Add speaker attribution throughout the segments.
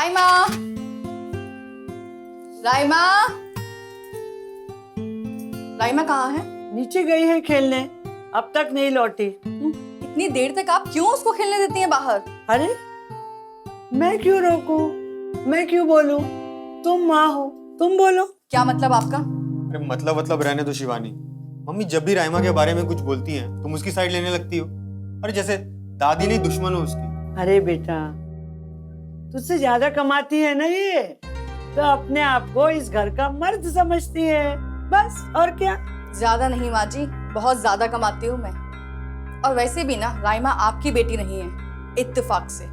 Speaker 1: राइमा, राइमा, राइमा कहाँ है?
Speaker 2: नीचे गई है खेलने, अब तक नहीं लौटी।
Speaker 1: इतनी देर तक आप क्यों उसको खेलने देती हैं बाहर?
Speaker 2: अरे मैं क्यों रोकूं? मैं क्यों बोलूं? तुम माँ हो, तुम बोलो।
Speaker 1: क्या मतलब आपका?
Speaker 3: अरे मतलब रहने दो शिवानी। मम्मी जब भी राइमा के बारे में कुछ बोलती हैं तुम उसकी साइड लेने लगती हो। अरे जैसे दादी नहीं दुश्मन हो उसकी।
Speaker 2: अरे बेटा, तुझसे ज्यादा कमाती है ना ये, तो अपने आप को इस घर का मर्द समझती है, बस और क्या।
Speaker 1: ज्यादा नहीं माँ जी, बहुत ज्यादा कमाती हूँ मैं। और वैसे भी ना राइमा आपकी बेटी नहीं है, इत्तेफाक से।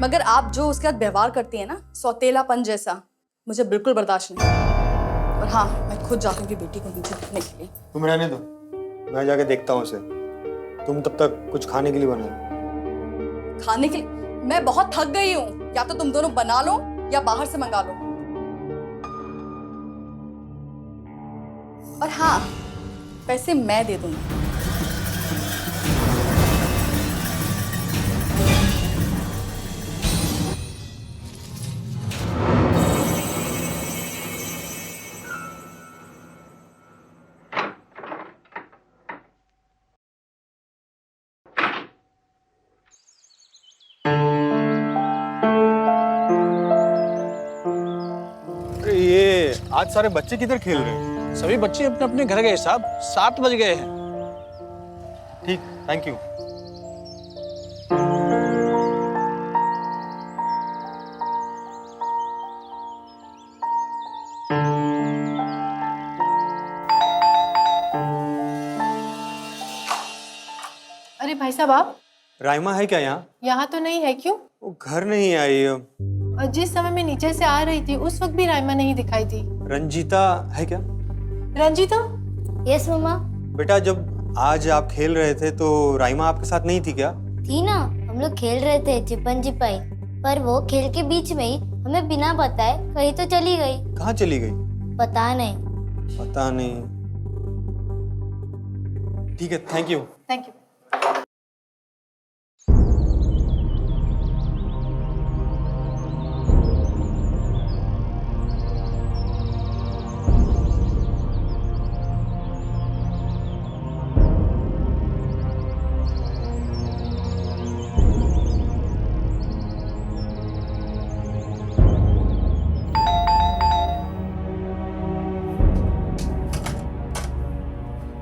Speaker 1: मगर आप जो उसके साथ व्यवहार करती है ना, सौतेलापन जैसा, मुझे बिल्कुल बर्दाश्त नहीं। और हाँ, मैं खुद जाऊंगी बेटी को नीचे देखने के लिए।
Speaker 3: तुम रहने दो, मैं जाके देखता हूँ उसे। तुम तब तक कुछ खाने के लिए बना लो।
Speaker 1: खाने के लिए? मैं बहुत थक गई हूँ, या तो तुम दोनों बना लो या बाहर से मंगा लो। और हाँ, पैसे मैं दे दूंगी।
Speaker 3: अरे ये आज सारे बच्चे किधर खेल रहे हैं?
Speaker 4: सभी बच्चे अपने अपने घर गए साहब, 7 बज गए हैं।
Speaker 3: ठीक, थैंक यू।
Speaker 5: अरे भाई साहब, आप
Speaker 3: राइमा है क्या यहाँ?
Speaker 5: यहाँ तो नहीं है। क्यों?
Speaker 3: वो घर नहीं आई।
Speaker 5: और जिस समय मैं नीचे से आ रही थी उस वक्त भी राइमा नहीं दिखाई थी।
Speaker 3: रंजीता है क्या?
Speaker 5: रंजीता?
Speaker 6: यस मम्मा।
Speaker 3: बेटा जब आज आप खेल रहे थे तो राइमा आपके साथ नहीं थी क्या?
Speaker 6: थी ना, हम लोग खेल रहे थे छिपन छिपाई, पर वो खेल के बीच में ही हमें बिना बताए कहीं तो चली गई।
Speaker 3: कहाँ चली गई?
Speaker 6: पता नहीं।
Speaker 3: पता नहीं। ठीक है, thank you.
Speaker 5: Thank you.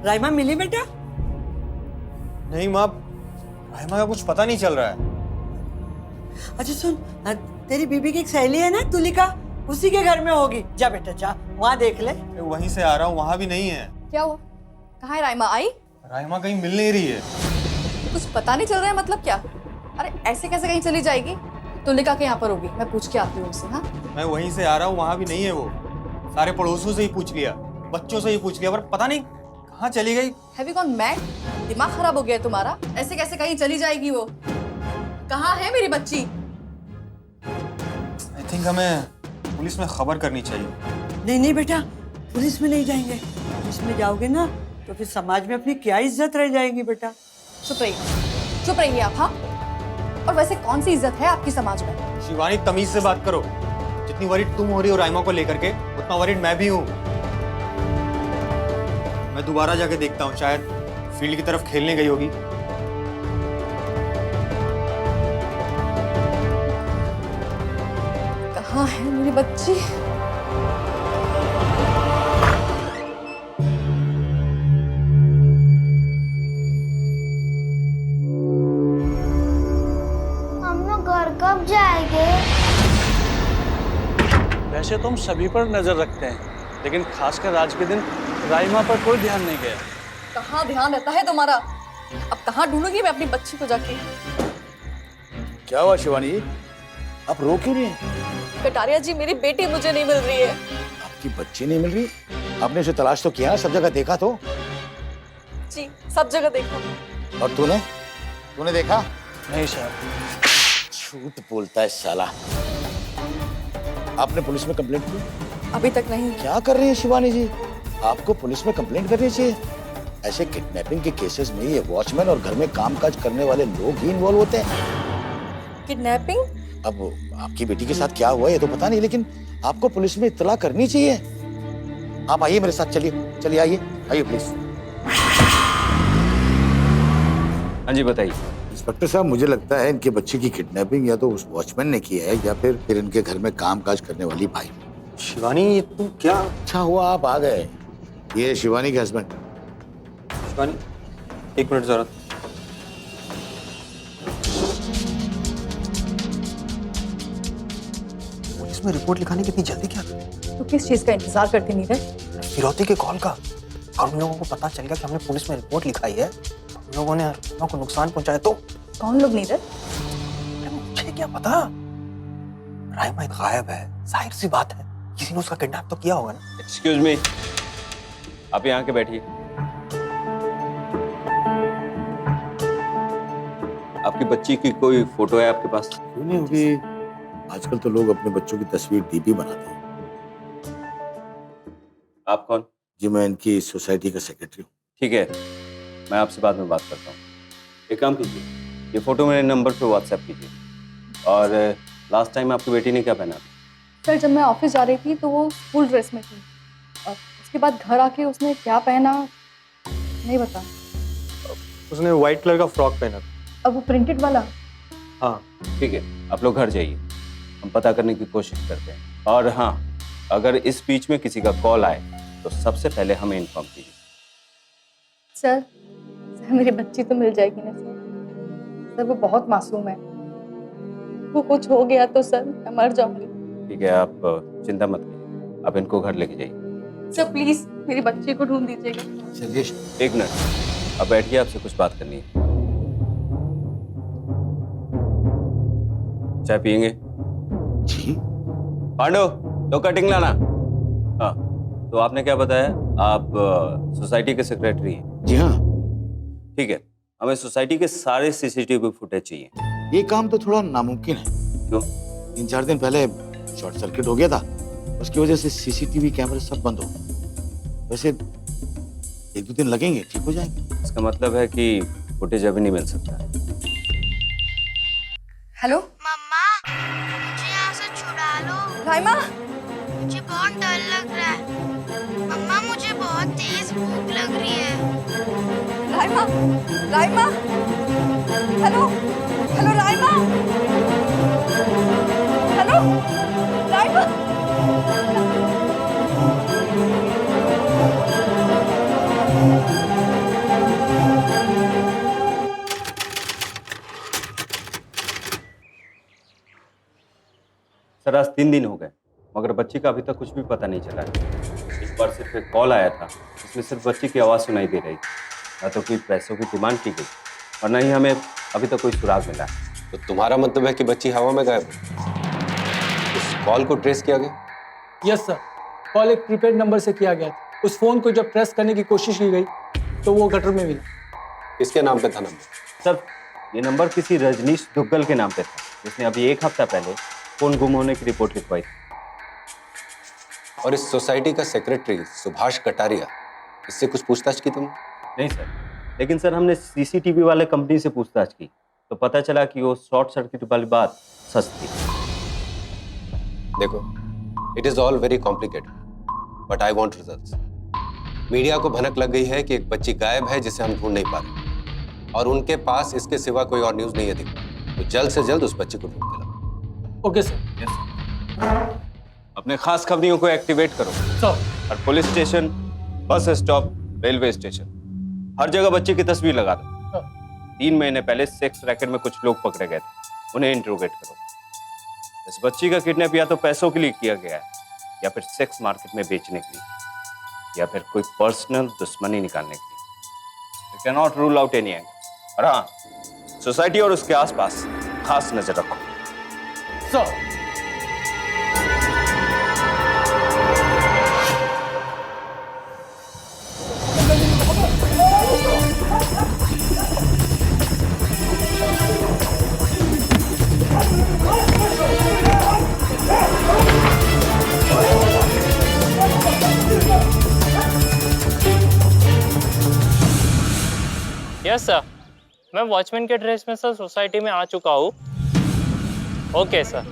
Speaker 2: Raima मिली बेटा?
Speaker 3: नहीं माँ, राइमा का कुछ पता नहीं चल रहा है।
Speaker 2: अच्छा सुन, तेरी बीबी की एक सहेली है ना तुलिका, उसी के घर में होगी। जा बेटा जा, वहाँ देख ले।
Speaker 3: मैं वहीं से आ रहा हूँ, वहाँ भी नहीं है।
Speaker 1: क्या हुआ? कहाँ है राइमा? आई?
Speaker 3: राइमा कहीं मिल नहीं रही है।
Speaker 1: कुछ पता नहीं चल रहा है मतलब क्या? अरे ऐसे कैसे कहीं चली जाएगी? तुलिका के यहाँ पर होगी, मैं पूछ के आती हूँ उससे। हाँ,
Speaker 3: मैं वहीं से आ रहा हूँ, वहाँ भी नहीं है वो। सारे पड़ोसियों से ही पूछ लिया, बच्चों से ही पूछ लिया, पर पता नहीं कहाँ चली गई।
Speaker 1: Have you gone mad? दिमाग खराब हो गया है तुम्हारा? ऐसे कैसे कहीं चली जाएगी वो? कहाँ है मेरी बच्ची?
Speaker 3: आई थिंक हमें पुलिस में खबर करनी चाहिए।
Speaker 2: नहीं नहीं बेटा, पुलिस में नहीं जाएंगे। पुलिस में जाओगे ना तो फिर समाज में अपनी क्या इज्जत रह जाएगी बेटा।
Speaker 1: चुप रहिए आप। हाँ, और वैसे कौन सी इज्जत है आपकी समाज में?
Speaker 3: शिवानी तमीज से बात करो। जितनी वरीड तुम हो रही हो राइमा को लेकर के, उतना वरीड मैं भी हूँ। मैं दोबारा जाके देखता हूँ, शायद फील्ड की तरफ खेलने गई होगी।
Speaker 1: कहाँ है मेरी बच्ची?
Speaker 6: हम लोग घर कब जाएंगे?
Speaker 4: वैसे तो हम सभी पर नजर रखते हैं, लेकिन खासकर आज के दिन राइमा पर कोई ध्यान नहीं गया।
Speaker 1: कहाँ ध्यान रहता है तुम्हारा? अब कहाँ ढूंढूंगी मैं अपनी बच्ची को जाके?
Speaker 7: क्या हुआ शिवानी, आप रो क्यों नहीं?
Speaker 1: कटारिया जी, मेरी बेटी मुझे नहीं मिल रही है।
Speaker 7: आपकी बच्ची नहीं मिल रही? आपने उसे तलाश तो किया, सब जगह देखा तो?
Speaker 1: जी, सब जगह देखा।
Speaker 7: और तूने देखा?
Speaker 4: नहीं साहब।
Speaker 7: झूठ बोलता है साला। आपने पुलिस में कंप्लेंट की?
Speaker 1: अभी तक नहीं।
Speaker 7: क्या कर रही है शिवानी जी? आपको पुलिस में कंप्लेंट करनी चाहिए। ऐसे किडनैपिंग के केसेस में ये वॉचमैन और घर में कामकाज करने वाले लोग ही इन्वॉल्व होते हैं।
Speaker 1: किडनैपिंग?
Speaker 7: अब आपकी बेटी के साथ क्या हुआ ये तो पता नहीं, लेकिन आपको पुलिस में इत्तला करनी चाहिए। आप आइए मेरे साथ, चलिए चलिए, आइए आइए प्लीज।
Speaker 8: हाँ जी बताइए।
Speaker 7: इंस्पेक्टर साहब, मुझे लगता है इनके बच्चे की किडनैपिंग या तो उस वॉचमैन ने की है या फिर इनके घर में काम काज करने वाली भाई।
Speaker 3: शिवानी, ये तुम क्या?
Speaker 7: अच्छा हुआ आप आ गए। ये शिवानी के हस्बैंड।
Speaker 3: शिवानी, एक मिनट जरा। पुलिस में रिपोर्ट लिखाने की इतनी जल्दी क्या?
Speaker 1: तो किस चीज का इंतजार करती नीरज?
Speaker 9: फिरौती के कॉल का। और उन लोगों को पता चल गया कि हमने पुलिस में रिपोर्ट लिखाई है, तो उन लोगों ने राइमा को नुकसान पहुंचाया तो?
Speaker 1: कौन लोग नीरज?
Speaker 9: अरे मुझे क्या पता। राइमा गायब है, जाहिर सी बात है किसी ने उसका किडनैप तो किया होगा ना।
Speaker 8: एक्सक्यूज मी, आप यहाँ के बैठिए। आपकी बच्ची की कोई फोटो है आपके पास?
Speaker 7: क्यों नहीं होगी, आजकल तो लोग अपने बच्चों की तस्वीर डीपी बनाते हैं।
Speaker 8: आप कौन?
Speaker 7: जी मैं इनकी सोसाइटी का सेक्रेटरी हूँ।
Speaker 8: ठीक है, मैं आपसे बाद में बात करता हूँ। एक काम कीजिए, ये फोटो मेरे नंबर पे व्हाट्सएप कीजिए। और लास्ट टाइम आपकी बेटी ने क्या पहना था?
Speaker 1: सर, जब मैं ऑफिस जा रही थी तो वो स्कूल ड्रेस में थी, और उसके बाद घर आके उसने क्या पहना नहीं बता।
Speaker 3: उसने व्हाइट कलर का फ्रॉक पहना था।
Speaker 1: अब वो प्रिंटेड वाला?
Speaker 3: हाँ।
Speaker 8: ठीक है, आप लोग घर जाइए, हम पता करने की कोशिश करते हैं। और हाँ, अगर इस बीच में किसी का कॉल आए तो सबसे पहले हमें इन्फॉर्म कीजिए।
Speaker 1: सर मेरी बच्ची तो मिल जाएगी ना सर? सर वो बहुत मासूम है, वो कुछ हो गया तो सर मैं मर जाऊंगी।
Speaker 8: ठीक है, आप चिंता मत कीजिए, आप इनको घर लेके जाइए।
Speaker 1: सर प्लीज मेरी बच्ची को ढूंढ दीजिएगा।
Speaker 7: चलिए।
Speaker 8: एक मिनट, अब बैठिए, आपसे कुछ बात करनी है। चाय पियेंगे?
Speaker 7: जी
Speaker 8: पांडो, तो कटिंग लाना। हाँ, तो आपने क्या बताया, आप सोसाइटी के सेक्रेटरी हैं?
Speaker 7: जी हाँ।
Speaker 8: ठीक है, हमें सोसाइटी के सारे सीसीटीवी फुटेज चाहिए।
Speaker 7: ये काम तो थोड़ा नामुमकिन है।
Speaker 8: क्यों?
Speaker 7: 3-4 दिन पहले शॉर्ट सर्किट हो गया था, उसकी वजह से सीसीटीवी कैमरे सब बंद हो गए। वैसे 1-2 दिन लगेंगे, ठीक हो जाएंगे।
Speaker 8: इसका मतलब है कि फुटेज अभी नहीं मिल सकता।
Speaker 1: हेलो
Speaker 6: मम्मा, मुझे यहाँ से छुड़ा लो।
Speaker 1: राइमा,
Speaker 6: मुझे बहुत डर लग रहा है। मम्मा, मुझे बहुत तेज भूख लग रही है।
Speaker 1: Raima, Raima, hello hello Raima, hello Raima.
Speaker 8: Sir, आज 3 दिन हो गए, मगर बच्ची का अभी तक कुछ भी पता नहीं चला है। एक बार सिर्फ एक कॉल आया था, इसमें सिर्फ बच्ची की आवाज़ सुनाई दे रही थी। ना तो कोई पैसों की डिमांड की गई और ना ही हमें अभी तक कोई सुराग मिला।
Speaker 10: तो तुम्हारा मतलब है कि बच्ची हवा में गायब है? उस कॉल को ट्रेस किया गया?
Speaker 11: यस सर, कॉल एक प्रीपेड नंबर से किया गया था। उस फोन को जब प्रेस करने की कोशिश की गई तो वो गटर में मिला।
Speaker 10: किसके नाम पे था नंबर?
Speaker 8: सर, ये नंबर किसी रजनीश दुग्गल के नाम पे था, जिसने अभी 1 हफ्ता पहले फोन गुम होने की रिपोर्ट लिखवाई थी।
Speaker 10: और इस सोसाइटी का सेक्रेटरी सुभाष कटारिया, इससे कुछ पूछताछ की तुमने?
Speaker 8: नहीं सर, लेकिन सर हमने सीसीटीवी वाले कंपनी से पूछताछ की तो पता चला कि वो शॉर्ट सर्किट वाली बात सच थी।
Speaker 10: देखो, it is all very complicated, but I want results. Media को भनक लग गई है कि एक बच्ची गायब है जिसे हम ढूंढ नहीं पा रहे, और उनके पास इसके सिवा कोई और न्यूज नहीं है दिखा। तो जल्द से जल्द उस बच्ची को ढूंढ के लाओ।
Speaker 11: Okay sir.
Speaker 8: अपने खास खबरियों को एक्टिवेट करो
Speaker 11: सर।
Speaker 8: और police station, bus stop, railway station, हर जगह बच्चे की तस्वीर लगा दो। 3 महीने पहले सेक्स रैकेट में कुछ लोग पकड़े गए थे, उन्हें इंट्रोगेट करो। इस बच्ची का किडनैप या तो पैसों के लिए किया गया है, या फिर सेक्स मार्केट में बेचने के लिए, या फिर कोई पर्सनल दुश्मनी निकालने के लिए। You can not rule out any angle. और हाँ, सोसाइटी और उसके आसपास खास नजर रखो।
Speaker 11: सर।
Speaker 12: यस सर, मैं वॉचमैन के ड्रेस में सर सोसाइटी में आ चुका हूँ।
Speaker 4: Okay sir.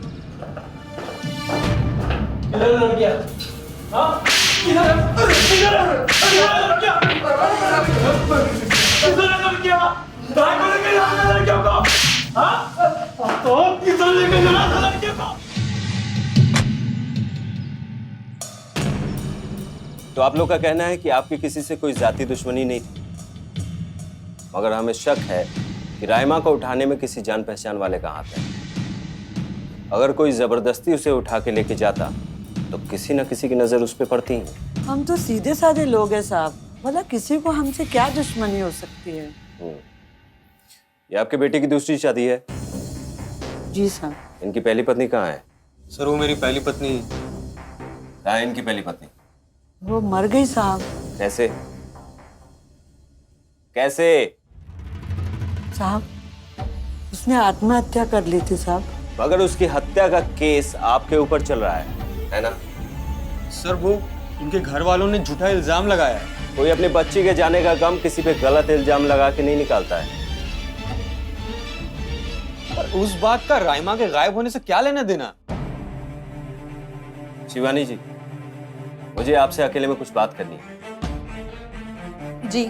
Speaker 8: तो आप लोग का कहना है कि आपकी किसी से कोई जाति दुश्मनी नहीं थी, मगर हमें शक है कि राइमा को उठाने में किसी जान पहचान वाले का हाथ है। अगर कोई जबरदस्ती उसे उठा के लेके जाता तो किसी न किसी की नजर उस पर पड़ती ही।
Speaker 2: हम तो सीधे साधे लोग हैं साहब, भला किसी को हमसे क्या दुश्मनी हो सकती है।
Speaker 8: ये आपके बेटे की दूसरी शादी है?
Speaker 2: जी साहब।
Speaker 8: इनकी पहली पत्नी कहाँ है?
Speaker 3: सर वो मेरी पहली पत्नी।
Speaker 8: कहाँ है इनकी पहली पत्नी?
Speaker 2: वो मर गई साहब।
Speaker 8: कैसे? कैसे?
Speaker 2: साहब उसने आत्महत्या कर ली थी साहब।
Speaker 8: मगर उसकी हत्या का केस आपके ऊपर चल रहा है ना?
Speaker 3: सर वो उनके घर वालों ने झूठा इल्जाम लगाया है।
Speaker 8: कोई अपने बच्ची के जाने का गम किसी पे गलत इल्जाम लगा के नहीं निकालता है।
Speaker 3: पर उस बात का राइमा के गायब होने से क्या लेना देना?
Speaker 8: शिवानी जी, मुझे आपसे अकेले में कुछ बात करनी है।
Speaker 1: जी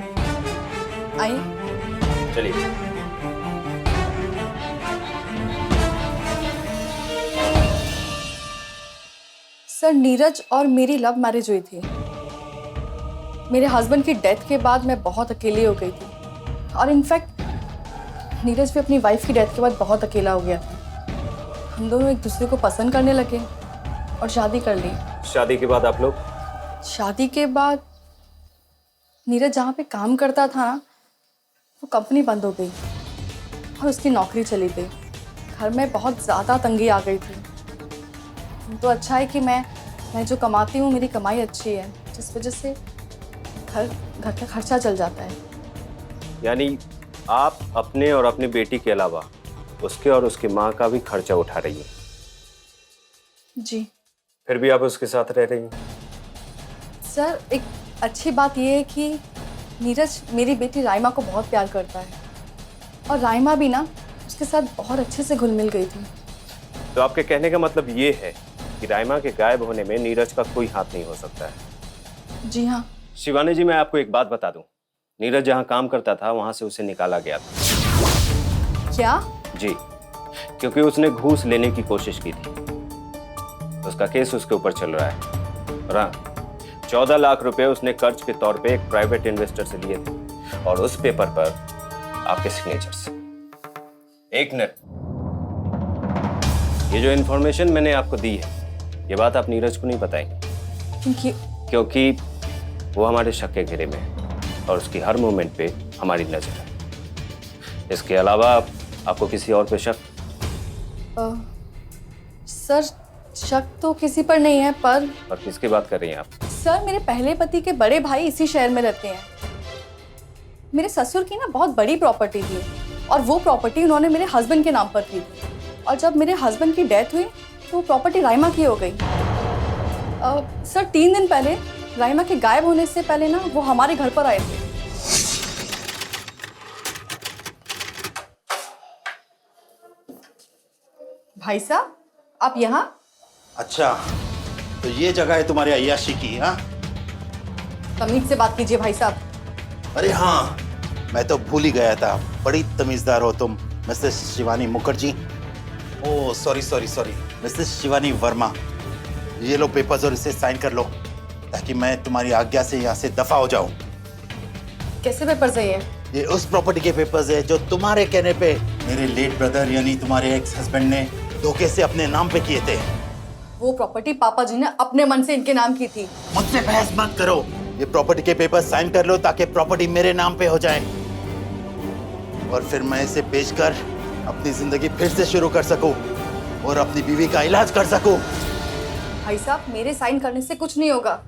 Speaker 1: आइए।
Speaker 8: चलिए।
Speaker 1: सर नीरज और मेरी लव मैरिज हुई थी। मेरे हस्बैंड की डेथ के बाद मैं बहुत अकेली हो गई थी और इनफैक्ट नीरज भी अपनी वाइफ की डेथ के बाद बहुत अकेला हो गया था। हम दोनों एक दूसरे को पसंद करने लगे और शादी कर ली।
Speaker 8: शादी के बाद आप लोग?
Speaker 1: शादी के बाद नीरज जहाँ पे काम करता था ना, वो कंपनी बंद हो गई और उसकी नौकरी चली गई। घर में बहुत ज़्यादा तंगी आ गई थी। तो अच्छा है कि मैं जो कमाती हूँ मेरी कमाई अच्छी है, जिस वजह से घर का खर्चा चल जाता है।
Speaker 8: यानी आप अपने और अपनी बेटी के अलावा उसके और उसकी माँ का भी खर्चा उठा रही हैं?
Speaker 1: जी।
Speaker 8: फिर भी आप उसके साथ रह रही हैं?
Speaker 1: सर एक अच्छी बात यह है कि नीरज मेरी बेटी राइमा को बहुत प्यार करता है और राइमा भी ना उसके साथ बहुत अच्छे से घुल मिल गई थी।
Speaker 8: तो आपके कहने का मतलब ये है कि राइमा के गायब होने में नीरज का कोई हाथ नहीं हो सकता है?
Speaker 1: जी हाँ।
Speaker 8: शिवानी जी, मैं आपको एक बात बता दूं, नीरज जहां काम करता था वहां से उसे निकाला गया था।
Speaker 1: क्या?
Speaker 8: जी, क्योंकि उसने घूस लेने की कोशिश की थी। उसका केस उसके ऊपर चल रहा है। और हाँ, 14 लाख रुपए उसने कर्ज के तौर पे एक प्राइवेट इन्वेस्टर से लिए थे और उस पेपर पर आपके सिग्नेचर से। एक मिनट, ये जो इन्फॉर्मेशन मैंने आपको दी है, ये बात आप नीरज को नहीं बताएंगे क्योंकि वो हमारे शक के घेरे में है और उसकी हर मूवमेंट पे हमारी नजर है। इसके अलावा आपको किसी और पे शक?
Speaker 1: सर शक तो किसी पर नहीं है, पर
Speaker 8: किसकी बात कर रही हैं आप?
Speaker 1: सर मेरे पहले पति के बड़े भाई इसी शहर में रहते हैं। मेरे ससुर की ना बहुत बड़ी प्रॉपर्टी थी और वो प्रॉपर्टी उन्होंने मेरे हस्बैंड के नाम पर की थी और जब मेरे हस्बैंड की डेथ हुई तो वो प्रॉपर्टी राइमा की हो गई। सर 3 दिन पहले राइमा के गायब होने से पहले ना वो हमारे घर पर आए थे। भाई साहब आप यहाँ?
Speaker 7: अच्छा, तो ये जगह है तुम्हारे अय्याशी की? हाँ,
Speaker 1: तमीज से बात कीजिए भाई साहब।
Speaker 7: अरे हाँ, मैं तो भूल ही गया था। बड़ी तमीजदार हो तुम, Mrs Shivani Mukherjee. Oh sorry sorry sorry, Mrs Shivani Verma. ये लो पेपर्स और इसे साइन कर लो ताकि मैं तुम्हारी आज्ञा से यहाँ से दफा हो जाऊं।
Speaker 1: कैसे पेपर्स है
Speaker 7: ये उस प्रॉपर्टी के पेपर्स है जो तुम्हारे कहने पे मेरे लेट ब्रदर यानी तुम्हारे एक्स हस्बैंड ने धोखे से अपने नाम पे किए थे।
Speaker 1: वो प्रॉपर्टी पापा जी ने अपने मन से इनके नाम की थी।
Speaker 7: मुझसे बहस मत करो। ये प्रॉपर्टी के पेपर साइन कर लो ताकि प्रॉपर्टी मेरे नाम पे हो जाए और फिर मैं इसे बेचकर अपनी जिंदगी फिर से शुरू कर सकूं और अपनी बीवी का इलाज कर सकूं।
Speaker 1: भाई साहब मेरे साइन करने से कुछ नहीं होगा।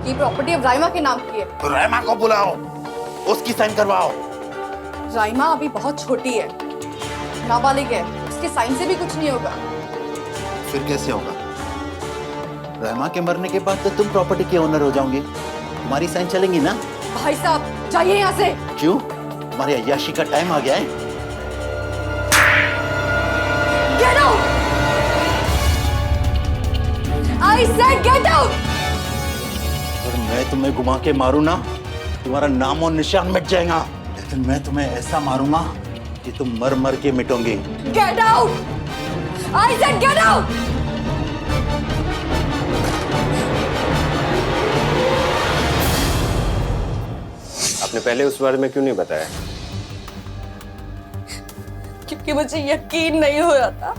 Speaker 1: ये प्रॉपर्टी अब राइमा के नाम की है।
Speaker 7: तो राइमा को बुलाओ, उसकी साइन करवाओ।
Speaker 1: राइमा अभी बहुत छोटी है, नाबालिग है, उसके साइन से भी कुछ नहीं होगा।
Speaker 7: फिर कैसे होगा? राइमा के मरने के बाद तो तुम प्रॉपर्टी के ओनर हो जाओगे, तुम्हारी साइन चलेंगी ना?
Speaker 1: भाई साहब जाइए यहाँ से।
Speaker 7: क्यों? तुम्हारे अय्याशी का टाइम आ गया है।
Speaker 1: Get out! I said get out!
Speaker 7: अगर मैं तुम्हें घुमा के मारूं ना, तुम्हारा नाम और निशान मिट जाएगा। लेकिन मैं तुम्हें ऐसा मारूंगा कि तुम मर मर के मिटोगे।
Speaker 1: Get out! I said get out!
Speaker 8: आपने पहले उस बारे में क्यों नहीं बताया?
Speaker 1: क्योंकि मुझे यकीन नहीं हो रहा था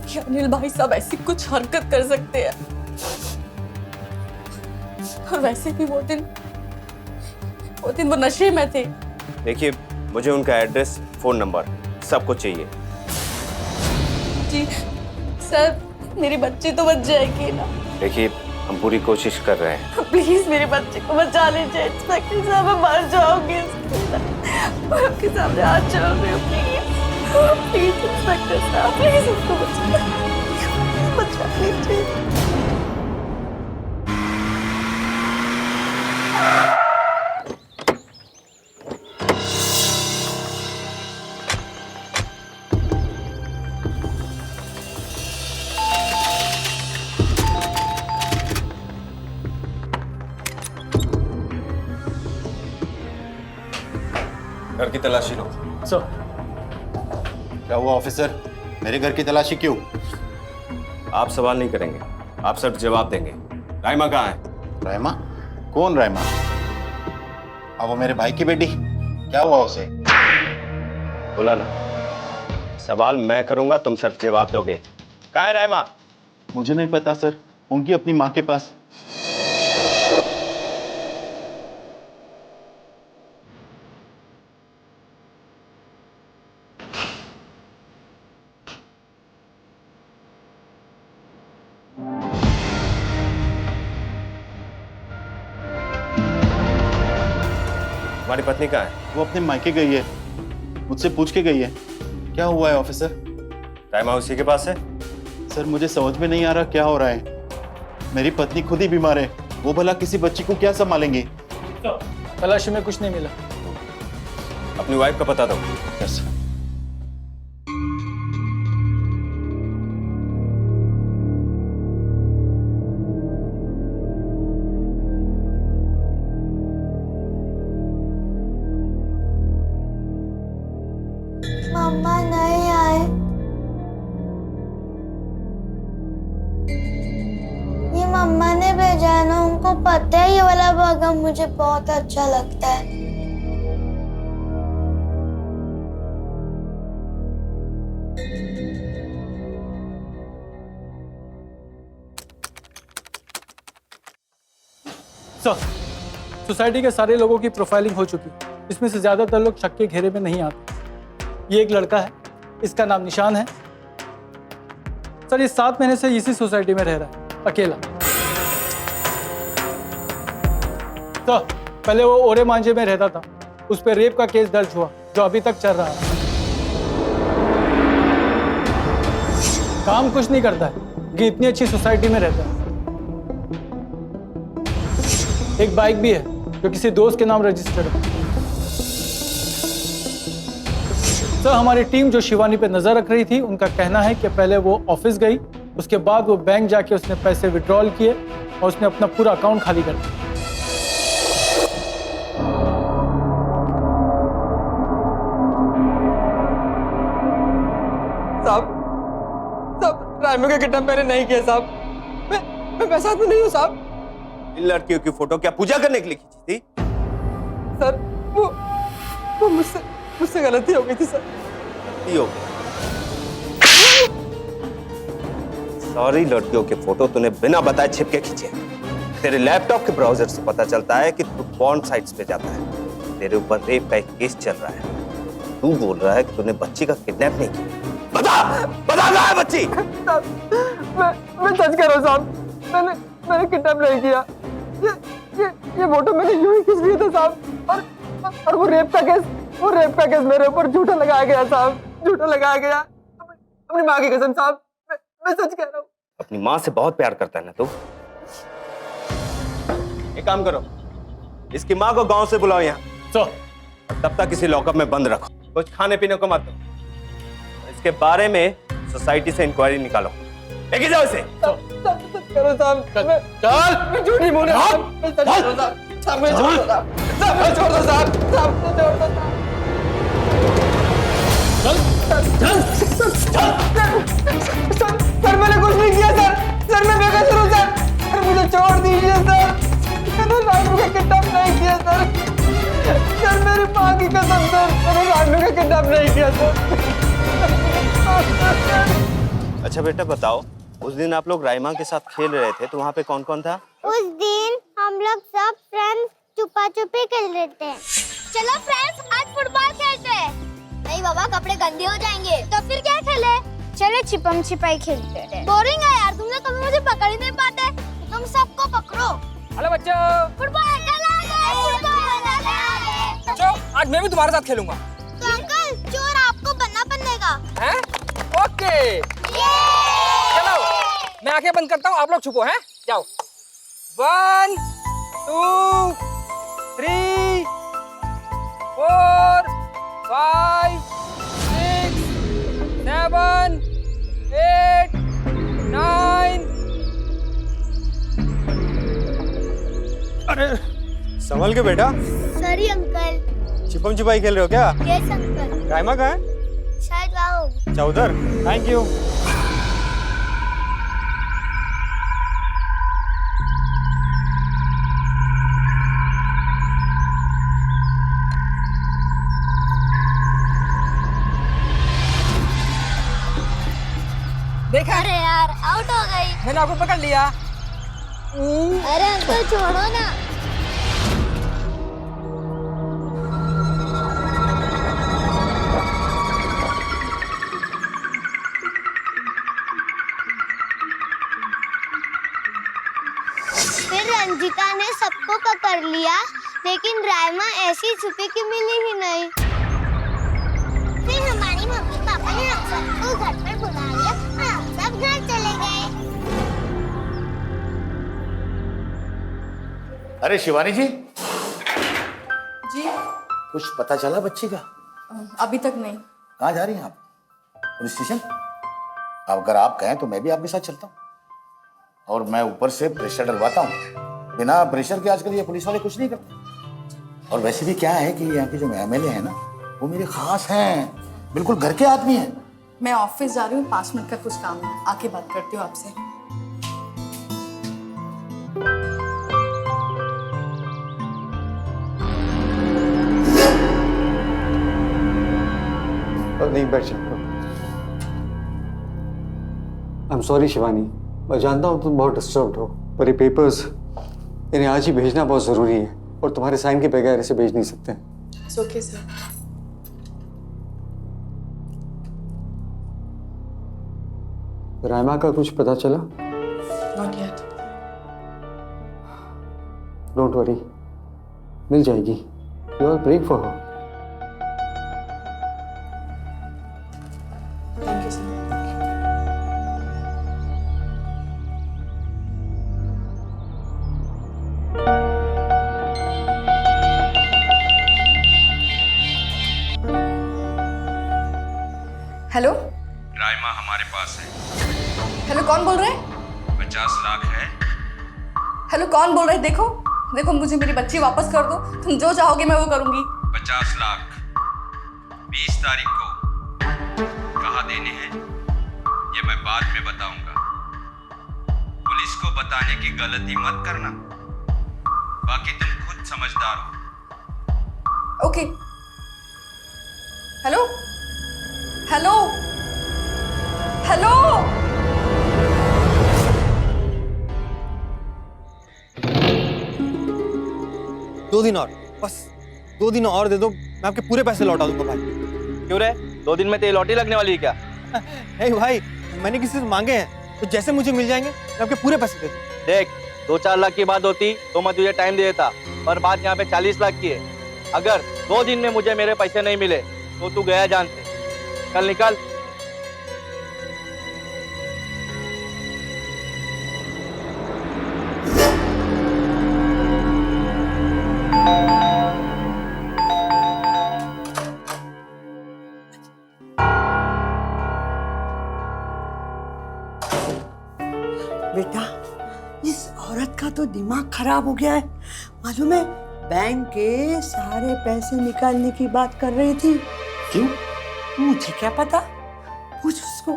Speaker 1: कि अनिल भाई साहब ऐसी कुछ हरकत कर सकते हैं। और वैसे भी वो दिन वो नशे में थे।
Speaker 8: देखिए, मुझे उनका एड्रेस, फोन नंबर सब कुछ चाहिए।
Speaker 1: जी सर, मेरी बच्ची तो बच जाएगी ना?
Speaker 8: देखिए, हम पूरी कोशिश कर रहे हैं।
Speaker 1: प्लीज मेरे बच्चे को बचा लीजिए इंस्पेक्टर साहब, मैं मर जाऊंगी मैं आपके सामने हाथ जोड़ रही हूँ। प्लीज इंस्पेक्टर साहब, प्लीज उसको बचा लीजिए।
Speaker 8: घर की तलाशी लो।
Speaker 11: सर,
Speaker 7: क्या हुआ ऑफिसर? मेरे घर की तलाशी क्यों?
Speaker 8: आप सवाल नहीं करेंगे, आप सिर्फ जवाब देंगे। राइमा कहाँ है?
Speaker 7: राइमा? कौन राइमा? अब वो मेरे भाई की बेटी? क्या हुआ उसे?
Speaker 8: बोला ना, सवाल मैं करूंगा, तुम सिर्फ जवाब दोगे। कहाँ है राइमा?
Speaker 7: मुझे नहीं पता सर, उनकी अपनी माँ के पास।
Speaker 8: तुम्हारी पत्नी कहाँ है?
Speaker 7: वो अपने मायके गई है, मुझसे पूछ के गई है। क्या हुआ है ऑफिसर?
Speaker 8: राइमा उसी के पास है?
Speaker 7: सर मुझे समझ में नहीं आ रहा क्या हो रहा है। मेरी पत्नी खुद ही बीमार है, वो भला किसी बच्ची को क्या संभालेंगे?
Speaker 11: तलाशी में कुछ नहीं मिला।
Speaker 8: अपनी वाइफ का पता दो।
Speaker 7: यस।
Speaker 6: मम्मा नहीं आए। ये मम्मा ने भेजा है ना, उनको पता है ये वाला बर्गर मुझे बहुत अच्छा लगता है।
Speaker 11: सर, सोसाइटी के सारे लोगों की प्रोफाइलिंग हो चुकी है। इसमें से ज्यादातर लोग शक के घेरे में नहीं आते। ये एक लड़का है, इसका नाम निशान है। सर ये 7 महीने से इसी सोसाइटी में रह रहा है, अकेला। तो पहले वो ओरे मांझे में रहता था, उस पर रेप का केस दर्ज हुआ जो अभी तक चल रहा है। काम कुछ नहीं करता है कि इतनी अच्छी सोसाइटी में रहता है। एक बाइक भी है जो किसी दोस्त के नाम रजिस्टर्ड है। सर हमारी टीम जो शिवानी पे नजर रख रही थी, उनका कहना है कि पहले वो ऑफिस गई, उसके बाद वो बैंक जाके उसने पैसे विड्रॉल किए और उसने अपना पूरा अकाउंट खाली कर दिया।
Speaker 9: साहब राइमा का किडनैप मैंने नहीं किया साहब। मैं पैसा में नहीं हूँ साहब।
Speaker 8: इन लड़कियों की फोटो क्या पूजा करने के लिए खींची थी?
Speaker 9: सर वो मुझसे गलती हो गई थी सर।
Speaker 8: सारी लड़कियों के फोटो तूने बिना बताए छिपके खींचे। तेरे लैपटॉप के ब्राउजर से पता चलता है कि तू पॉर्न साइट्स पे जाता है। तेरे ऊपर रेप का एक केस चल रहा है। तू बोल रहा है कि तूने बच्ची का किडनैप नहीं किया। बता कहाँ है बच्ची?
Speaker 9: मैं सच कह रहा हूँ साहब, मैंने किडनैप नहीं किया। ये फोटो मैंने यूं ही खींच लिया था साहब। और वो रेप का केस मेरे ऊपर झूठा लगाया गया साहब, झूठा लगाया गया। अपनी माँ की कसम साहब, मैं सच कह रहा हूँ।
Speaker 8: अपनी माँ से बहुत प्यार करता है ना तू? एक काम करो, इसकी माँ को गांव से बुलाओ यहाँ। तब तक किसी लॉकअप में बंद रखो, कुछ खाने पीने को मत दो। इसके बारे में सोसाइटी से इंक्वायरी निकालो। लेके जाओ इसे।
Speaker 9: करो साहब, मैं झूठ नहीं बोल रहा साहब, मैं सच कह रहा हूं साहब, साहब मैं छोड़ दो साहब, साहब मैं छोड़ दो साहब, साहब मैं छोड़ दो साहब। सर मैंने कुछ नहीं किया सर मैं बेकसूर हूँ सर मुझे छोड़ दीजिए सर, मैंने रानू का किडनैप नहीं किया सर मेरी माँ की कसम सर, मैंने रानू का किडनैप नहीं किया सर।
Speaker 8: अच्छा बेटा बताओ, उस दिन आप लोग राइमा के साथ खेल रहे थे तो वहाँ पे कौन कौन था?
Speaker 6: उस दिन हम लोग सब फ्रेंड्स छुपा छुपी खेल रहे थे। चलो फ्रेंड्स आज फुटबॉल खेलते हैं। नहीं बाबा कपड़े गंदे हो जाएंगे। तो फिर क्या खेले? चलो छिपम छिपाई खेलते हैं। बोरिंग है यार, तुम लोग कभी मुझे पकड़ ही नहीं पाते। तुम सबको पकड़ो।
Speaker 9: हेलो बच्चों,
Speaker 6: फुटबॉल
Speaker 9: बच्चों आज मैं भी तुम्हारे साथ खेलूंगा।
Speaker 6: तो अंकल चोर आपको बनना पड़ेगा।
Speaker 9: हैं? ओके चलो मैं आंखें बंद करता हूँ, आप लोग छुपो हैं, जाओ। 1 2 3 4 5 6 7 8 9।
Speaker 3: अरे संभल के बेटा,
Speaker 6: सॉरी अंकल।
Speaker 3: छिपम छिपाई खेल रहे हो क्या?
Speaker 6: Yes uncle.
Speaker 3: राइमा कहाँ है?
Speaker 6: शायद वहाँ।
Speaker 3: अच्छा उधर, थैंक यू।
Speaker 9: देखा?
Speaker 6: अरे यार आउट हो गई।
Speaker 9: मैंने आपको पकड़ लिया।
Speaker 6: अरे अंकल छोड़ो ना। फिर रंजिता ने सबको पकड़ लिया, लेकिन राइमा ऐसी छुपी की मिली ही नहीं। फिर हमारी मम्मी पापा ने हम सबको घर पर बुला लिया और हम सब घर चले गए।
Speaker 12: अरे शिवानी जी,
Speaker 1: जी
Speaker 12: कुछ पता चला बच्ची का?
Speaker 1: अभी तक नहीं।
Speaker 12: कहाँ जा रही हैं आप? Police station? अब अगर आप कहें तो मैं भी आपके साथ चलता हूँ और मैं ऊपर से प्रेशर डलवाता हूँ। बिना प्रेशर के आजकल ये पुलिस वाले कुछ नहीं करते। और वैसे भी क्या है कि यहाँ के जो एमएलए हैं ना, वो मेरे खास हैं, बिल्कुल घर के आदमी हैं।
Speaker 1: मैं ऑफिस जा रही हूँ, 5 मिनट का कुछ काम है, आके बात करती हूँ आपसे।
Speaker 13: नहीं बैठ सकता। आई एम सॉरी शिवानी, मैं जानता हूँ तुम बहुत डिस्टर्ब्ड हो, पर ये पेपर्स इन्हें आज ही भेजना बहुत ज़रूरी है और तुम्हारे साइन के बगैर इसे भेज नहीं सकते।
Speaker 1: It's okay, sir.
Speaker 13: राइमा का कुछ पता चला?
Speaker 1: Not yet.
Speaker 13: डोंट वरी, मिल जाएगी। You are praying for her.
Speaker 1: Thank you, sir. Hello
Speaker 8: Raima हमारे पास है।
Speaker 1: हेलो कौन बोल रहे हैं?
Speaker 8: 50 लाख है।
Speaker 1: हेलो कौन बोल रहे हैं? देखो देखो मुझे मेरी बच्ची वापस कर दो, तुम जो चाहोगे मैं वो करूंगी।
Speaker 8: 50 लाख 20 तारीख को कहाँ देने हैं ये मैं बाद में बताऊंगा। पुलिस को बताने की गलती मत करना, बाकी तुम खुद समझदार हो।
Speaker 1: ओके। हेलो हेलो हेलो
Speaker 3: दो दिन और, बस 2 दिन और दे दो, मैं आपके पूरे पैसे लौटा दूंगा भाई।
Speaker 4: क्यों रे, 2 दिन में तेरी लॉटरी लगने वाली है क्या?
Speaker 3: नहीं भाई, मैंने किसी से मांगे हैं तो जैसे मुझे मिल जाएंगे मैं आपके पूरे पैसे दे दूंगा।
Speaker 4: देख 2-4 लाख की बात होती तो मैं तुझे टाइम दे देता, पर बात यहाँ पे 40 लाख की है। अगर 2 दिन में मुझे मेरे पैसे नहीं मिले तो तू गया जानते। कल निकल।
Speaker 2: खराब हो गया है। मालूम है, बैंक के सारे पैसे निकालने की बात कर रही थी।
Speaker 12: क्यों?
Speaker 2: मुझे क्या पता, पूछ उसको।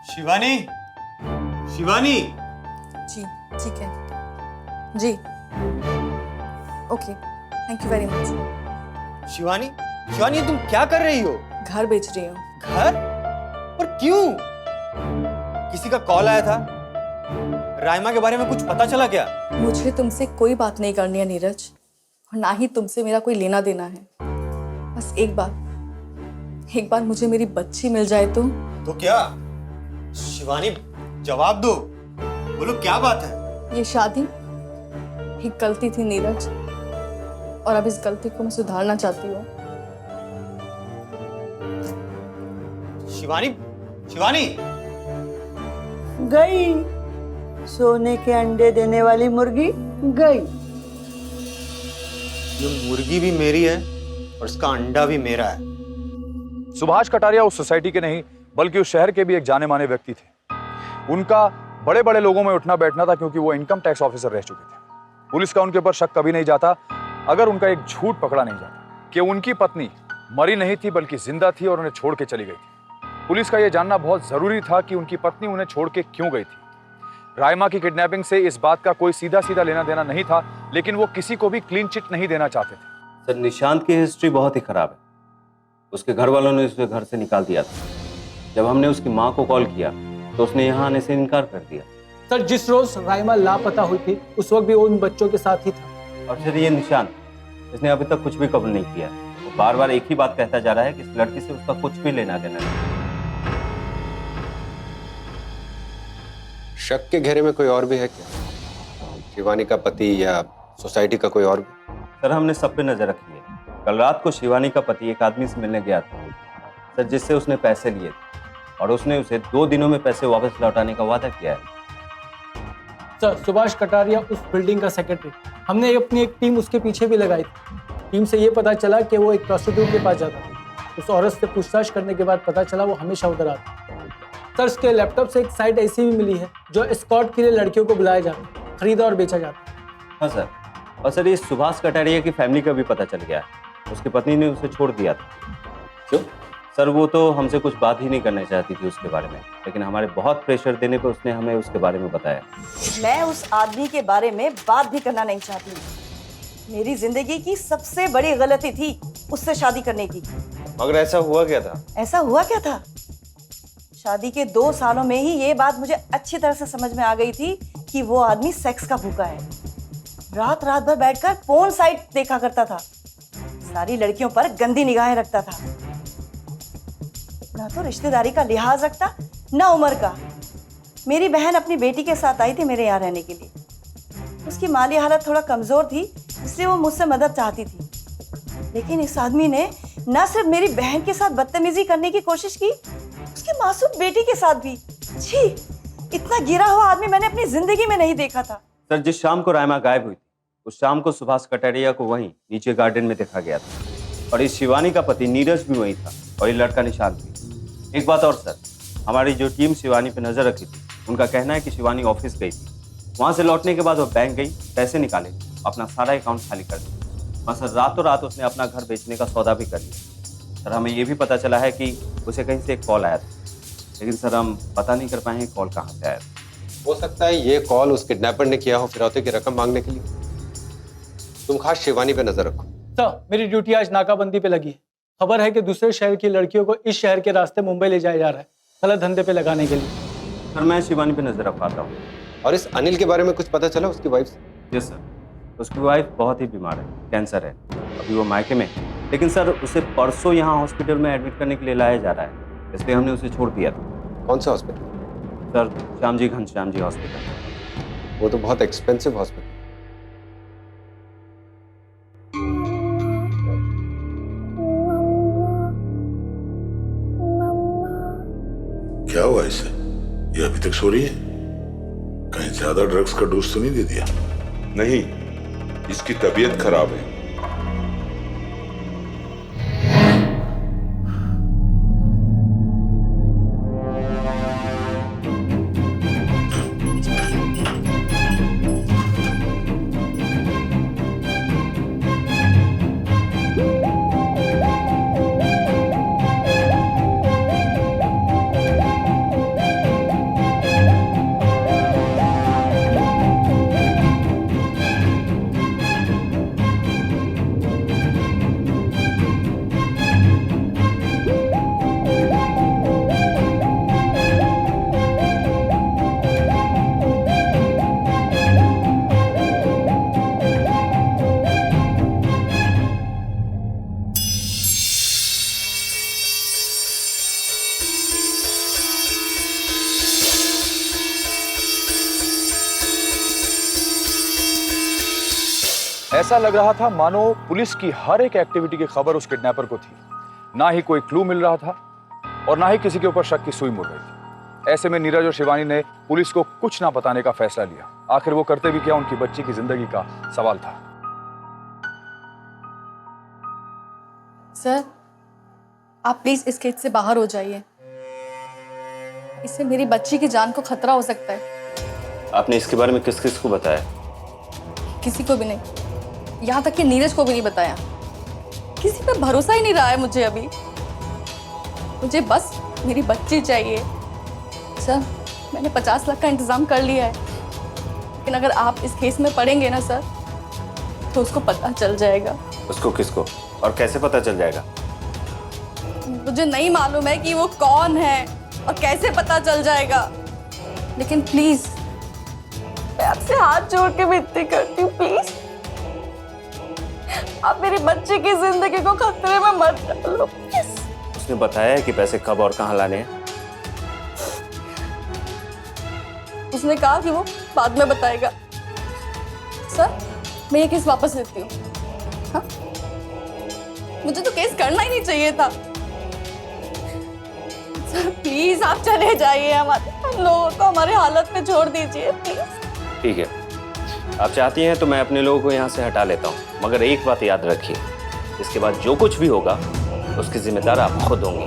Speaker 3: शिवानी, शिवानी,
Speaker 1: जी ठीक है जी, okay, thank you very much.
Speaker 3: Shivani, Shivani तुम क्या कर रही हो?
Speaker 1: घर बेच रही हूँ।
Speaker 3: घर? पर क्यों? किसी का कॉल आया था? राइमा के बारे में कुछ पता चला क्या?
Speaker 1: मुझे तुमसे कोई बात नहीं करनी है नीरज, और ना ही तुमसे मेरा कोई लेना देना है। बस एक बार मुझे मेरी बच्ची मिल जाए
Speaker 3: तो क्या? शिवानी जवाब दो, बोलो क्या बात है?
Speaker 1: ये शादी एक गलती थी नीरज, और अब इस गलती को मैं सुधारना चाहती हूँ।
Speaker 3: शिवानी, शिवानी,
Speaker 2: गई, सोने के अंडे देने वाली मुर्गी गई।
Speaker 3: ये मुर्गी भी मेरी है और इसका अंडा भी मेरा है।
Speaker 14: सुभाष कटारिया उस सोसाइटी के नहीं बल्कि उस शहर के भी एक जाने माने व्यक्ति थे। उनका बड़े बड़े लोगों में उठना बैठना था क्योंकि वो इनकम टैक्स ऑफिसर रह चुके थे। पुलिस का उनके ऊपर शक कभी नहीं जाता अगर उनका एक झूठ पकड़ा नहीं जाता कि उनकी पत्नी मरी नहीं थी बल्कि जिंदा थी और उन्हें छोड़ के चली गई थी। पुलिस का यह जानना बहुत जरूरी था कि उनकी पत्नी उन्हें छोड़ के क्यों गई थी। राइमा की किडनैपिंग से इस बात का कोई सीधा सीधा लेना देना नहीं था, लेकिन वो किसी को भी क्लीन चिट नहीं देना चाहते थे।
Speaker 8: सर, निशांत की हिस्ट्री बहुत ही खराब है। उसके घर वालों ने उसे घर से निकाल दिया था। जब हमने उसकी माँ को कॉल किया तो उसने यहाँ आने से इनकार कर दिया।
Speaker 11: सर, जिस रोज राइमा लापता हुई थी उस वक्त भी वो उन बच्चों के साथ ही था।
Speaker 8: और फिर ये निशांत, इसने अभी तक कुछ भी कबूल नहीं किया। वो बार बार एक ही बात कहता जा रहा है कि इस लड़की से उसका कुछ भी लेना देना नहीं।
Speaker 10: शक के घेरे में कोई और भी है क्या? शिवानी का पति या सोसाइटी का कोई और भी?
Speaker 8: सर, हमने सब पे नजर रखी है। कल रात को शिवानी का पति एक आदमी से मिलने गया था सर, जिससे उसने पैसे लिए थे और उसने उसे 2 दिनों में पैसे वापस लौटाने का वादा किया है।
Speaker 11: सर, सुभाष कटारिया उस बिल्डिंग का सेक्रेटरी। हमने अपनी एक टीम उसके पीछे भी लगाई थी। टीम से ये पता चला कि वो एक प्रोस्टिट्यूट के पास जाता था। उस औरत से पूछताछ करने के बाद पता चला वो हमेशा उधर आता। सर, उसके लैपटॉप से एक साइट ऐसी भी मिली है जो एस्कॉर्ट के लिए लड़कियों को बुलाया जाता है, खरीदा और बेचा जाता है।
Speaker 8: हाँ सर, और सर ये सुभाष कटारिया की फैमिली का भी पता चल गया है। उसकी पत्नी ने उसे छोड़ दिया था।
Speaker 10: क्यों?
Speaker 8: सर, वो तो हमसे कुछ बात ही नहीं करना चाहती थी उसके बारे में, लेकिन हमारे बहुत प्रेशर देने पर उसने हमें उसके बारे में बताया।
Speaker 15: मैं उस आदमी के बारे में बात भी करना नहीं चाहती। मेरी जिंदगी की सबसे बड़ी गलती थी उससे शादी करने की।
Speaker 8: मगर ऐसा हुआ क्या था?
Speaker 15: ऐसा हुआ क्या था? शादी के 2 सालों में ही ये बात मुझे अच्छी तरह से समझ में आ गई थी कि वो आदमी सेक्स का भूखा है। रात रात भर बैठकर पोर्न साइट देखा करता था, सारी लड़कियों पर गंदी निगाहें रखता था। ना तो रिश्तेदारी का लिहाज रखता, ना उम्र का। मेरी बहन अपनी बेटी के साथ आई थी मेरे यहाँ रहने के लिए। उसकी माली हालत थोड़ा कमजोर थी, इसलिए वो मुझसे मदद चाहती थी। लेकिन इस आदमी ने न सिर्फ मेरी बहन के साथ बदतमीजी करने की कोशिश की, उसकी मासूम बेटी के साथ भी। छी, इतना गिरा हुआ आदमी मैंने अपनी जिंदगी में नहीं देखा था।
Speaker 8: सर, जिस शाम को राइमा गायब हुई थी उस शाम को सुभाष कटारिया को वहीं नीचे गार्डन में देखा गया था, और इस शिवानी का पति नीरज भी वहीं था और ये लड़का निशांत भी। एक बात और सर, हमारी जो टीम शिवानी पे नजर रखी थी उनका कहना है कि शिवानी ऑफिस गई थी। वहां से लौटने के बाद वो बैंक गई, पैसे निकाले, अपना सारा अकाउंट खाली कर दिया। और सर, रातों रात उसने अपना घर बेचने का सौदा भी कर लिया। सर, हमें ये भी पता चला है कि उसे कहीं से एक कॉल आया था, लेकिन सर हम पता नहीं कर पाए हैं कॉल कहाँ से आया था।
Speaker 10: हो सकता है ये कॉल उस किडनैपर ने किया हो फिरौते की रकम मांगने के लिए। तुम खास शिवानी पे नजर रखो।
Speaker 11: सर, मेरी ड्यूटी आज नाकाबंदी पे लगी है। खबर है कि दूसरे शहर की लड़कियों को इस शहर के रास्ते मुंबई ले जाया जा रहा है, गलत धंधे पे लगाने के लिए।
Speaker 8: सर, मैं शिवानी पे नजर रखवाता हूँ।
Speaker 10: और इस अनिल के बारे में कुछ पता चला उसकी वाइफ से?
Speaker 8: यस सर, उसकी वाइफ बहुत ही बीमार है, कैंसर है। अभी वो मायके में, लेकिन सर उसे परसों यहाँ हॉस्पिटल में एडमिट करने के लिए लाया जा रहा है, इसलिए हमने उसे छोड़ दिया था।
Speaker 10: कौन सा hospital?
Speaker 8: Sir, Shyamji Ghanshyamji hospital.
Speaker 10: वो तो बहुत एक्सपेंसिव हॉस्पिटल।
Speaker 12: क्या हुआ इसे? ये अभी तक सो रही है? कहीं ज्यादा ड्रग्स का डोज तो नहीं दे दिया?
Speaker 16: नहीं, इसकी तबीयत खराब है।
Speaker 14: ऐसा लग रहा था मानो पुलिस की हर एक एक्टिविटी की खबर उस किडनैपर को थी। ना ही कोई क्लू मिल रहा था और ना ही किसी के ऊपर शक की सुई मुड़ रही थी। ऐसे में नीरज और शिवानी ने पुलिस को कुछ ना बताने का फैसला लिया। आखिर वो करते भी क्या, उनकी बच्ची की जिंदगी का सवाल था।
Speaker 1: सर, आप प्लीज इस केस से बाहर हो जाइए। इससे मेरी बच्ची की जान को खतरा हो सकता है।
Speaker 8: आपने इसके बारे में किस किस को बताया?
Speaker 1: किसी को भी नहीं, यहाँ तक कि नीरज को भी नहीं बताया। किसी पे भरोसा ही नहीं रहा है मुझे अभी। मुझे बस मेरी बच्ची चाहिए। सर, मैंने 50 लाख का इंतजाम कर लिया है, लेकिन अगर आप इस केस में पड़ेंगे ना सर, तो उसको पता चल जाएगा।
Speaker 8: उसको किसको और कैसे पता चल जाएगा?
Speaker 1: मुझे नहीं मालूम है कि वो कौन है और कैसे पता चल जाएगा, लेकिन प्लीज मैं आपसे हाथ जोड़ के विनती करती हूँ, प्लीज आप मेरी बच्ची की जिंदगी को खतरे में मत डालो प्लीज।
Speaker 8: उसने बताया है कि पैसे कब और कहाँ लाने हैं?
Speaker 1: उसने कहा कि वो बाद में बताएगा। सर, मैं ये केस वापस लेती हूँ। हाँ? मुझे तो केस करना ही नहीं चाहिए था। सर प्लीज आप चले जाइए, हम लोगों को हमारे हालत में छोड़ दीजिए प्लीज।
Speaker 8: ठीक है, आप चाहती हैं तो मैं अपने लोगों को यहाँ से हटा लेता हूँ, मगर एक बात याद रखिए, इसके बाद जो कुछ भी होगा उसकी जिम्मेदार आप खुद होंगी।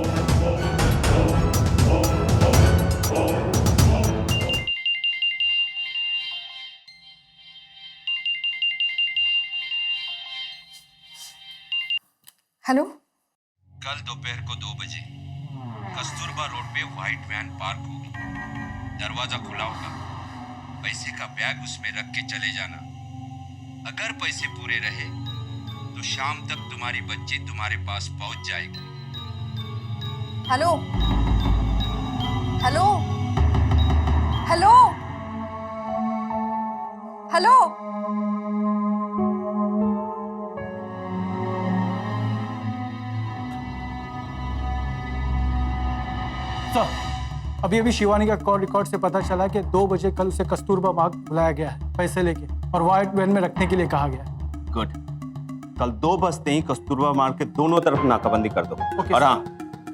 Speaker 1: हेलो,
Speaker 10: कल दोपहर को 2 बजे कस्तूरबा रोड पे व्हाइट वैन पार्क होगी। दरवाजा खुला होगा। पैसे का बैग उसमें रख के चले जाना। अगर पैसे पूरे रहे तो शाम तक तुम्हारी बच्ची तुम्हारे पास पहुंच जाएगी।
Speaker 1: Hello, hello, hello, hello.
Speaker 11: अभी अभी शिवानी का कॉल रिकॉर्ड से पता चला कि 2 बजे कल उसे कस्तूरबा बाग बुलाया गया है पैसे लेके, और व्हाइट वैन में रखने के लिए कहा गया है।
Speaker 8: गुड। कल 2 बजते ही कस्तूरबा मार्ग के दोनों तरफ नाकाबंदी कर दो। और हाँ,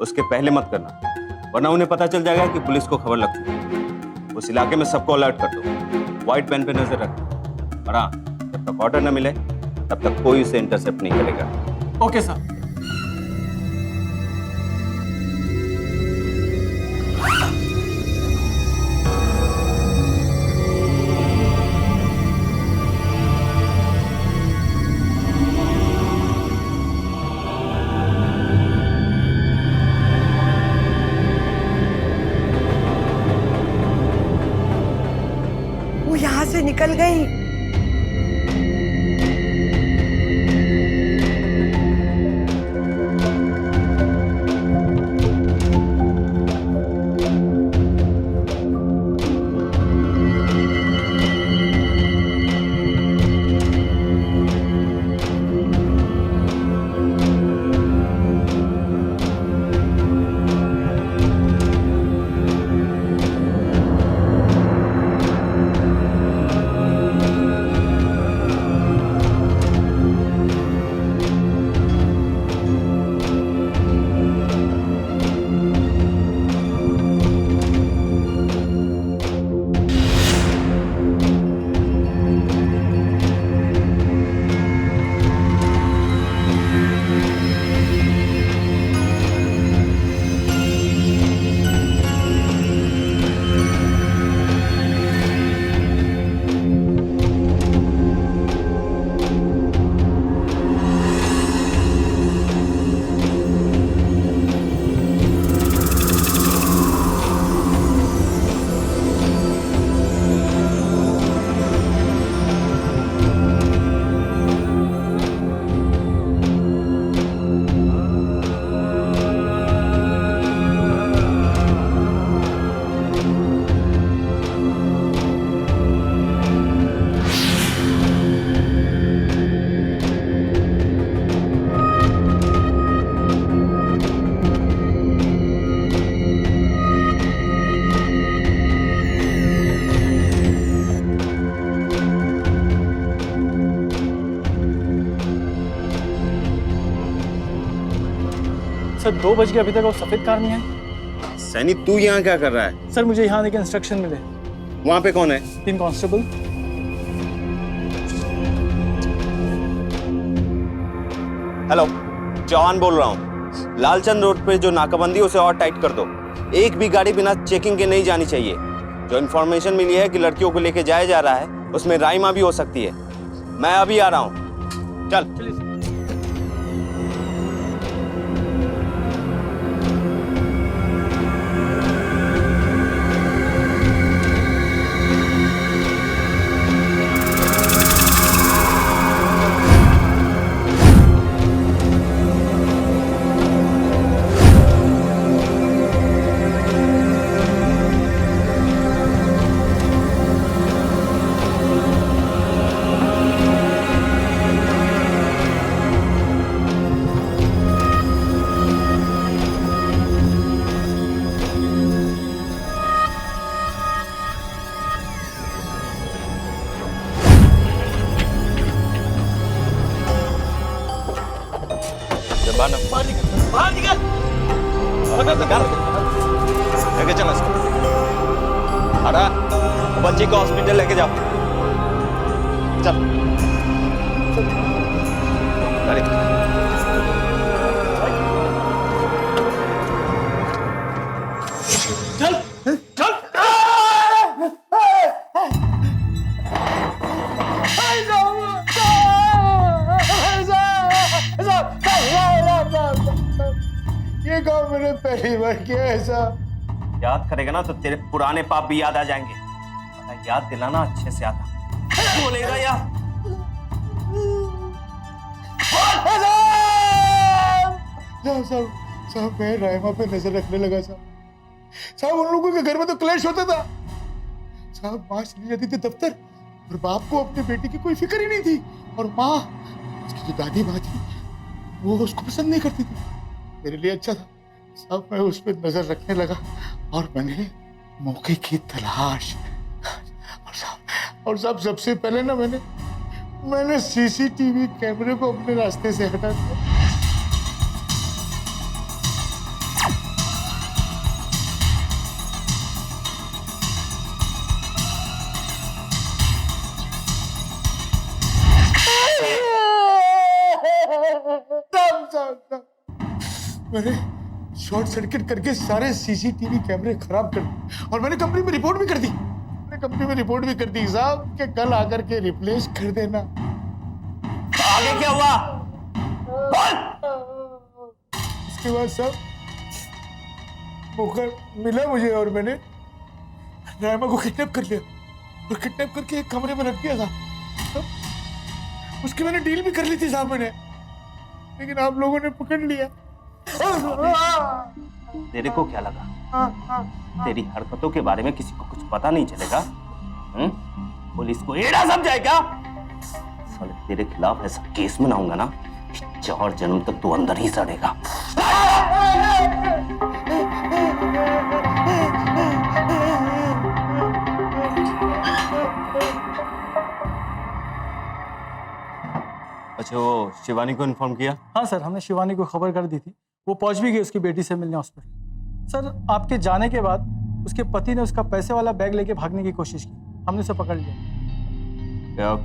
Speaker 8: उसके पहले मत करना, वरना उन्हें पता चल जाएगा कि पुलिस को खबर लग चुकी है। उस इलाके में सबको अलर्ट कर दो। व्हाइट वैन पे नजर रखना। और हाँ, जब तक ऑर्डर न मिले तब तक कोई उसे इंटरसेप्ट नहीं करेगा।
Speaker 11: Okay sir.
Speaker 2: वो यहाँ से निकल गई।
Speaker 11: सर 2 बज गए, अभी तक वो सफेद कार नहीं आई।
Speaker 8: सैनी तू यहाँ क्या कर रहा है?
Speaker 11: सर मुझे यहाँ आने के इंस्ट्रक्शन मिले।
Speaker 8: वहाँ पे कौन है?
Speaker 11: 3 कांस्टेबल।
Speaker 8: हेलो, चौहान बोल रहा हूँ। लालचंद रोड पे जो नाकाबंदी है उसे और टाइट कर दो। एक भी गाड़ी बिना चेकिंग के नहीं जानी चाहिए। जो इन्फॉर्मेशन मिली है कि लड़कियों को लेके जाया जा रहा है उसमें राइमा भी हो सकती है। मैं अभी आ रहा हूँ, चल।
Speaker 4: बाहर निकल।
Speaker 8: लेके चलो इसको। हटा, बच्चे को हॉस्पिटल लेके जाओ। चल। गाड़ी।
Speaker 4: चल चल।
Speaker 12: ये काम मैंने पहली बार किया ऐसा।
Speaker 8: याद करेगा ना तो तेरे पुराने पाप भी याद आ जाएंगे। पता याद दिलाना अच्छे से आता। बोलेगा यार।
Speaker 12: साहब मैं राइमा पे नजर रखने लगा साहब उन लोगों के घर में तो क्लेश होता था साहब। माँ चली जाती थी दफ्तर और बाप को अपनी बेटी की कोई फिक्र ही नहीं थी। और माँ, उसकी जो दादी माँ थी, वो उसको पसंद नहीं करती थी। मेरे लिए अच्छा था साहब, मैं उस पर नजर रखने लगा और मैंने मौके की तलाश। और साहब सबसे पहले ना मैंने सीसीटीवी कैमरे को अपने रास्ते से हटा दिया। मैंने शॉर्ट सर्किट करके सारे सीसीटीवी कैमरे खराब कर दिए और मैंने कंपनी में रिपोर्ट भी कर दी। साहब कि कल आकर के रिप्लेस कर देना।
Speaker 8: आगे क्या हुआ?
Speaker 12: इसके बाद साहब मौका मिला मुझे और मैंने राइमा को किडनैप कर लिया और किडनैप करके एक कमरे में रख दिया था। उसकी मैंने डील भी कर ली थी साहब मैंने, लेकिन आप लोगों ने पकड़ लिया।
Speaker 8: तेरे को क्या लगा तेरी हरकतों के बारे में किसी को कुछ पता नहीं चलेगा? पुलिस को एड़ा समझाएगा? साले तेरे खिलाफ ऐसा केस बनाऊंगा ना, 4 जन्म तक तू अंदर ही सड़ेगा। अच्छा, वो शिवानी को इन्फॉर्म किया?
Speaker 11: हाँ सर, हमने शिवानी को खबर कर दी थी। वो पहुंच भी गई उसकी बेटी से मिलने हॉस्पिटल। सर आपके जाने के बाद उसके पति ने उसका पैसे वाला बैग लेके भागने की कोशिश की, हमने उसे पकड़ लिया।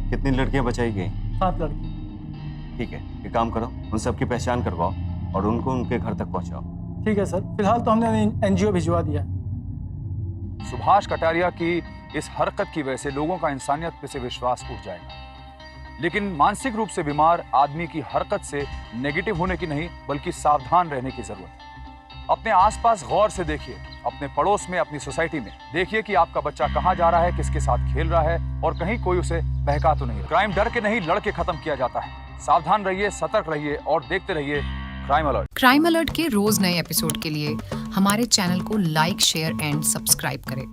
Speaker 8: कितनी लड़कियां बचाई गई?
Speaker 11: 7 लड़की।
Speaker 8: ठीक है, एक काम करो, उन सबकी पहचान करवाओ और उनको उनके घर तक पहुंचाओ।
Speaker 11: ठीक है सर, फिलहाल तो हमने एनजीओ भिजवा दिया।
Speaker 14: सुभाष कटारिया की इस हरकत की वजह से लोगों का इंसानियत पे से विश्वास उठ जाएगा, लेकिन मानसिक रूप से बीमार आदमी की हरकत से नेगेटिव होने की नहीं बल्कि सावधान रहने की जरूरत है। अपने आसपास गौर से देखिए, अपने पड़ोस में, अपनी सोसाइटी में देखिए कि आपका बच्चा कहाँ जा रहा है, किसके साथ खेल रहा है और कहीं कोई उसे बहका तो नहीं। क्राइम डर के नहीं लड़ के खत्म किया जाता है। सावधान रहिए, सतर्क रहिए और देखते रहिए क्राइम अलर्ट।
Speaker 17: क्राइम अलर्ट के रोज नए एपिसोड के लिए हमारे चैनल को लाइक, शेयर एंड सब्सक्राइब करें।